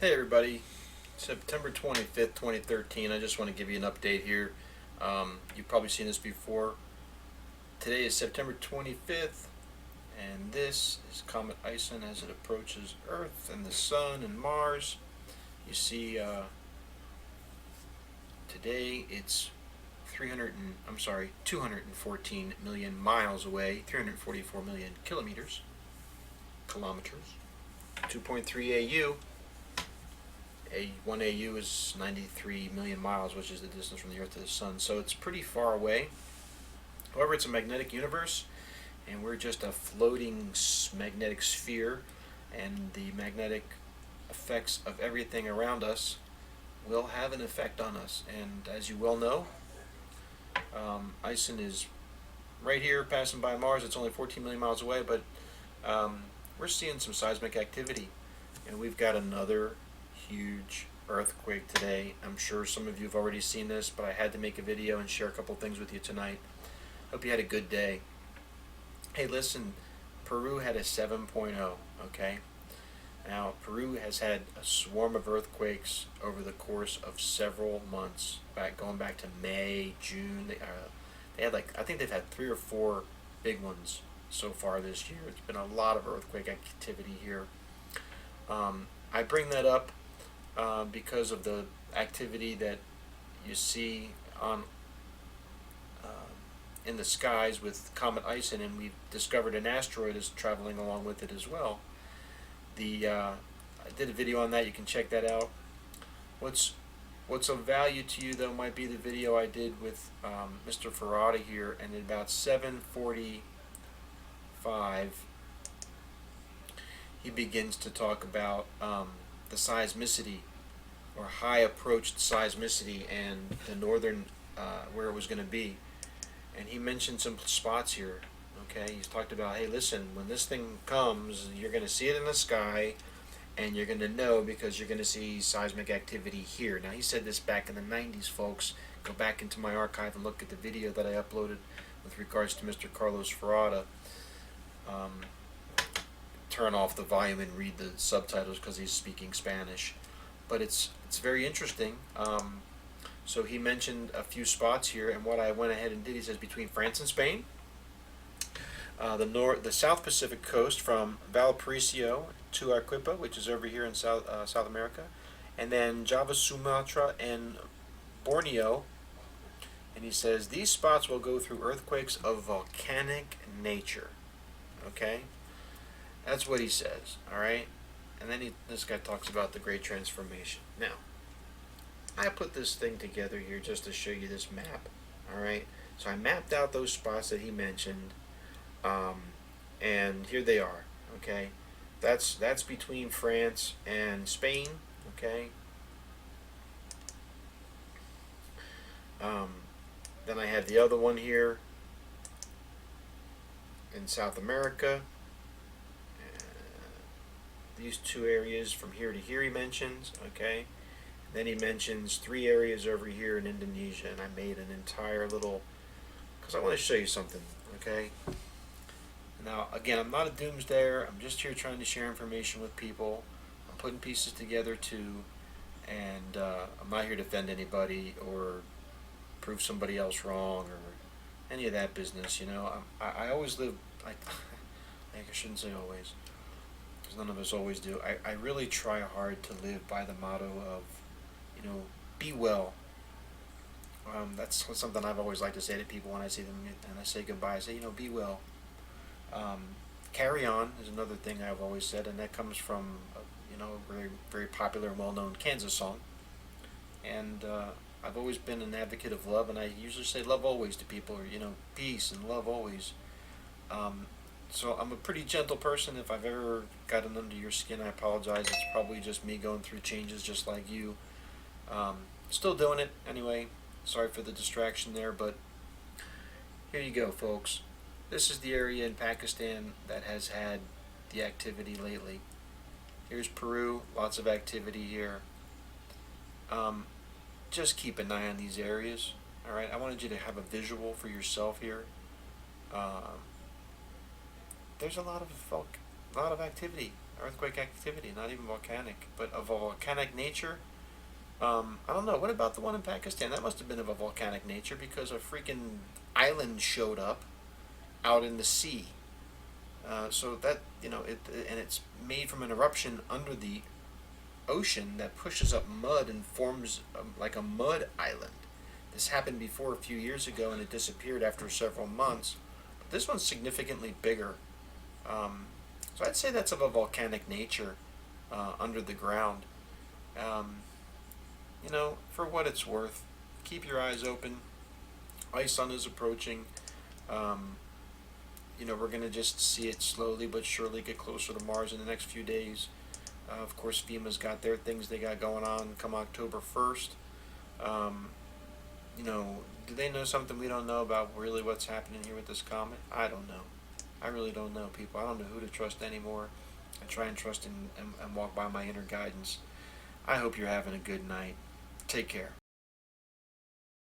Hey everybody, September 25th, 2013. I just want to give you an update here. You've probably seen this before. Today is September 25th, and this is Comet ISON as it approaches Earth and the Sun and Mars. You see, today it's 214 million miles away, 344 million kilometers, 2.3 AU. 1 AU is 93 million miles, which is the distance from the Earth to the Sun. So it's pretty far away. However, it's a magnetic universe, and we're just a floating magnetic sphere, and the magnetic effects of everything around us will have an effect on us. And as you well know, ISON is right here passing by Mars. It's only 14 million miles away, but we're seeing some seismic activity, and we've got another huge earthquake today. I'm sure some of you have already seen this, but I had to make a video and share a couple things with you tonight. Hope you had a good day. Hey, listen, Peru had a 7.0, okay? Now, Peru has had a swarm of earthquakes over the course of several months, going back to May, June. They had I think they've had 3 or 4 big ones so far this year. It's been a lot of earthquake activity here. I bring that up because of the activity that you see on in the skies with Comet ISON, and we've discovered an asteroid is traveling along with it as well. I did a video on that. You can check that out. What's of value to you though might be the video I did with Mr. Ferrada here, and at about 7:45 he begins to talk about the seismicity, or high approached seismicity, and the northern where it was going to be. And he mentioned some spots here. Okay, he's talked about, hey, listen, when this thing comes, you're going to see it in the sky, and you're going to know because you're going to see seismic activity here. Now, he said this back in the 90s, folks. Go back into my archive and look at the video that I uploaded with regards to Mr. Carlos Ferrada. Turn off the volume and read the subtitles because he's speaking Spanish. But it's very interesting. So he mentioned a few spots here, and what I went ahead and did, he says between France and Spain, the South Pacific coast from Valparaiso to Arequipa, which is over here in South America, and then Java, Sumatra, and Borneo. And he says these spots will go through earthquakes of volcanic nature. Okay, that's what he says. All right, and then this guy talks about the Great Transformation. Now, I put this thing together here just to show you this map. All right, so I mapped out those spots that he mentioned. And here they are. Okay, that's between France and Spain. Okay. Then I had the other one here in South America. These 2 areas from here to here he mentions. Okay. Then he mentions 3 areas over here in Indonesia, and I made an entire little, because I want to show you something. Okay. Now, again, I'm not a doomsdayer. I'm just here trying to share information with people. I'm putting pieces together too, and I'm not here to offend anybody or prove somebody else wrong or any of that business. You know, I always live. I shouldn't say always, because none of us always do. I really try hard to live by the motto of, be well. That's something I've always liked to say to people when I see them and I say goodbye. I say, be well. Carry on is another thing I've always said, and that comes from a very, very popular and well-known Kansas song. And I've always been an advocate of love, and I usually say love always to people, or peace and love always. So I'm a pretty gentle person. If I've ever gotten under your skin, I apologize. It's probably just me going through changes just like you. Still doing it anyway. Sorry for the distraction there, but here you go, folks. This is the area in Pakistan that has had the activity lately. Here's Peru, lots of activity here. Just keep an eye on these areas. All right, I wanted you to have a visual for yourself here. There's a lot of activity. earthquake activity, not even volcanic, but of a volcanic nature. I don't know. What about the one in Pakistan? That must have been of a volcanic nature because a freaking island showed up out in the sea. So that and it's made from an eruption under the ocean that pushes up mud and forms like a mud island. This happened before a few years ago and it disappeared after several months. But this one's significantly bigger. So I'd say that's of a volcanic nature under the ground. Um, for what it's worth, keep your eyes open. ISON is approaching. Um, we're going to just see it slowly but surely get closer to Mars in the next few days. Of course, FEMA's got their things they got going on come October 1st. Um, do they know something we don't know about really what's happening here with this comet? I don't know. I really don't know, people. I don't know who to trust anymore. I try and trust and walk by my inner guidance. I hope you're having a good night. Take care.